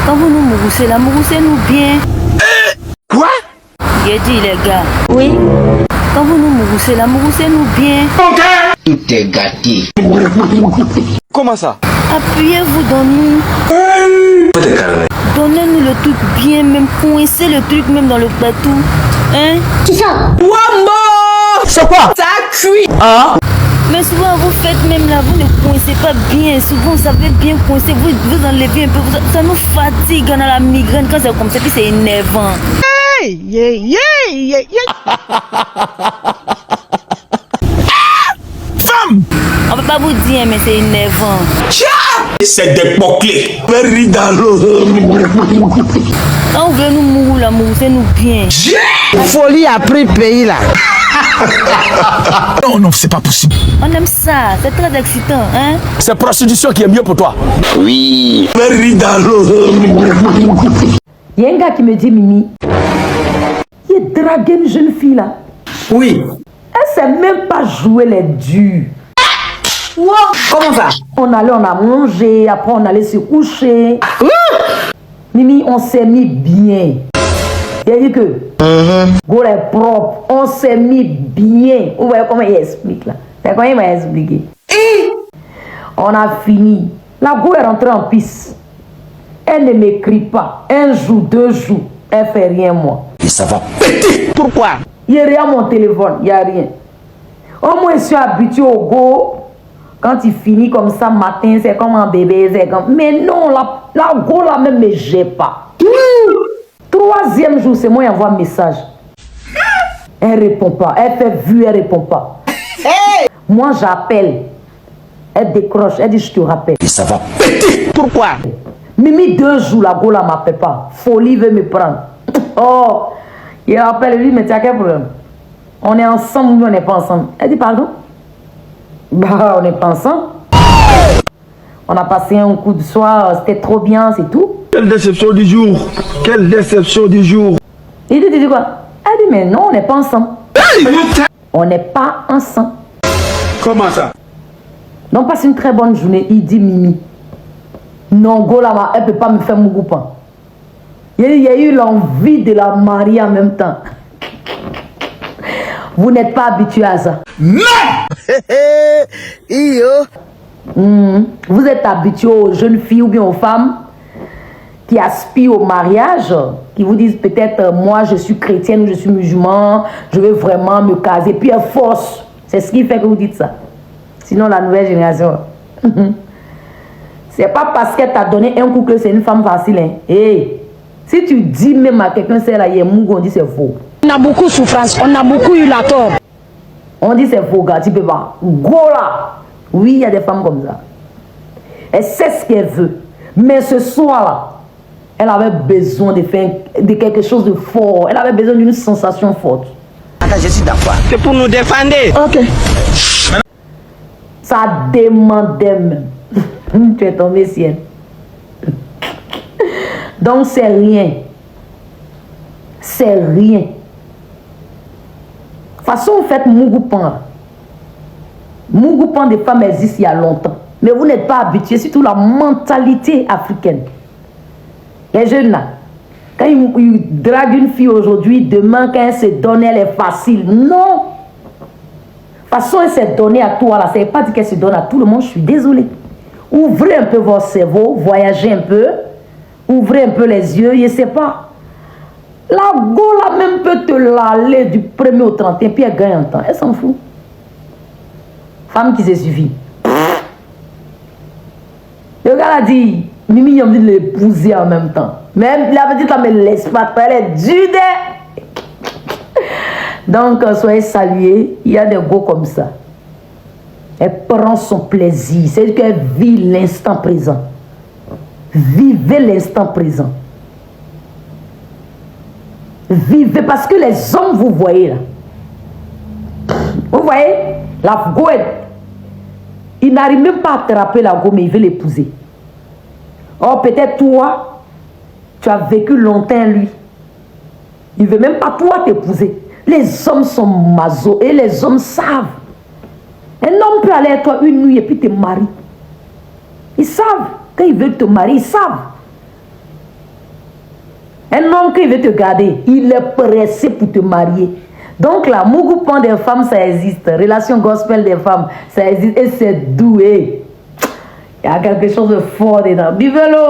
Quand vous nous mouroussez là, mouroussez-nous bien. Quoi? J'ai dit les gars. Oui. Quand vous nous mouroussez là, mouroussez-nous bien. Tout est gâté. Comment ça? Appuyez-vous dans nous. Donnez-nous le truc bien, même coincez le truc même dans le plateau. Hein? C'est ça. Wamba! C'est quoi? Ça cuit! Ah! Mais souvent vous faites même là, vous ne coincez pas bien. Souvent vous savez bien coincer, vous enlevez un peu. Ça nous fatigue, on a la migraine quand c'est comme ça, puis c'est énervant. Hey, yeah, yeah, yeah, yeah. Femme! On peut pas vous dire, mais c'est énervant. C'est des bouclés. Very dans l'eau. Quand vous voulez nous mourir là, mouroussez-nous bien. Folie a pris pays là. Non, non, c'est pas possible. On aime ça, c'est très excitant, hein? C'est prostitution qui est mieux pour toi. Oui. Very dans l'eau. Il y a un gars qui me dit, Mimi, il a dragué une jeune fille là. Oui. Elle sait même pas jouer les durs. Wow. Comment ça? On allait, on a mangé, après on allait se coucher. Mimi, on s'est mis bien. Il a dit que, go est propre, on s'est mis bien. Vous voyez comment il explique là? C'est comment il m'a expliqué. On a fini. La go est rentrée en piste. Elle ne m'écrit pas. Un jour, 2 jours, elle fait rien moi. Et ça va péter. Pourquoi? Il n'y a rien à mon téléphone, il n'y a rien. Au moins, je suis habitué au go. Quand il finit comme ça, matin, c'est comme un bébé. Comme... Mais non, la go là même ne me jette pas. 3e jour, c'est moi qui envoie un message. Elle répond pas. Elle fait vue, elle répond pas. Hey! Moi, j'appelle. Elle décroche. Elle dit, je te rappelle. Et ça va péter. Pourquoi? Mimi, 2 jours, la go là m'appelle pas. Folie veut me prendre. Oh, il appelle lui, mais tu as quel problème? On est ensemble ou on n'est pas ensemble? Elle dit, pardon? Bah, on n'est pas ensemble. On a passé un coup de soir, c'était trop bien, c'est tout. Quelle déception du jour! Quelle déception du jour! Il dit quoi? Elle dit, mais non, on n'est pas ensemble. On n'est pas ensemble. Comment ça? Donc, passe une très bonne journée. Il dit, Mimi, non, go là, elle ne peut pas me faire mon groupe. Il y a eu l'envie de la marier en même temps. Vous n'êtes pas habitué à ça. Non! Vous êtes habitué aux jeunes filles ou bien aux femmes qui aspirent au mariage, qui vous disent peut-être moi je suis chrétienne ou je suis musulman, je veux vraiment me caser, puis elle force. C'est ce qui fait que vous dites ça. Sinon la nouvelle génération, c'est pas parce qu'elle t'a donné un coup que c'est une femme facile. Hein. Hey, si tu dis même à quelqu'un c'est là, il y a Mougo, on dit c'est faux. On a beaucoup de souffrance, on a beaucoup eu la tort. On dit c'est faux, gars, tu peux pas. Go là! Oui, il y a des femmes comme ça. Elle sait ce qu'elle veut. Mais ce soir-là, elle avait besoin de faire de quelque chose de fort. Elle avait besoin d'une sensation forte. Attends, je suis d'accord. C'est pour nous défendre. Ok. Ça demandait même. Tu es tombé ciel. Donc c'est rien. C'est rien. De toute façon, vous faites Mougoupan. Mougoupan des femmes existe il y a longtemps. Mais vous n'êtes pas habitués, surtout la mentalité africaine. Les jeunes là, quand ils draguent une fille aujourd'hui, demain quand elle se donne, elle est facile. Non. De toute façon, elle s'est donnée à toi là. Ça ne veut pas dire qu'elle se donne à tout le monde. Je suis désolée. Ouvrez un peu votre cerveau, voyagez un peu. Ouvrez un peu les yeux, je ne sais pas. La go là même peut te l'aller du 1er au 31, puis elle gagne un temps. Elle s'en fout. Femme qui se suffit. Le gars a dit, Mimi, il a envie de l'épouser en même temps. Même il avait dit, ça me laisse pas, elle est dure. Donc, soyez salués. Il y a des go comme ça. Elle prend son plaisir. C'est qu'elle vit l'instant présent. Vivez l'instant présent. Vivez, parce que les hommes, vous voyez là. Vous voyez, la go, il n'arrive même pas à attraper la go, mais il veut l'épouser. Or, peut-être toi, tu as vécu longtemps lui. Il ne veut même pas toi t'épouser. Les hommes sont maso et les hommes savent. Un homme peut aller à toi une nuit et puis te marier. Ils savent. Quand ils veulent te marier, ils savent. Un homme qui veut te garder, il est pressé pour te marier. Donc là, Mougoupan des femmes, ça existe. Relation gospel des femmes, ça existe. Et c'est doué. Il y a quelque chose de fort dedans. Buvez-le.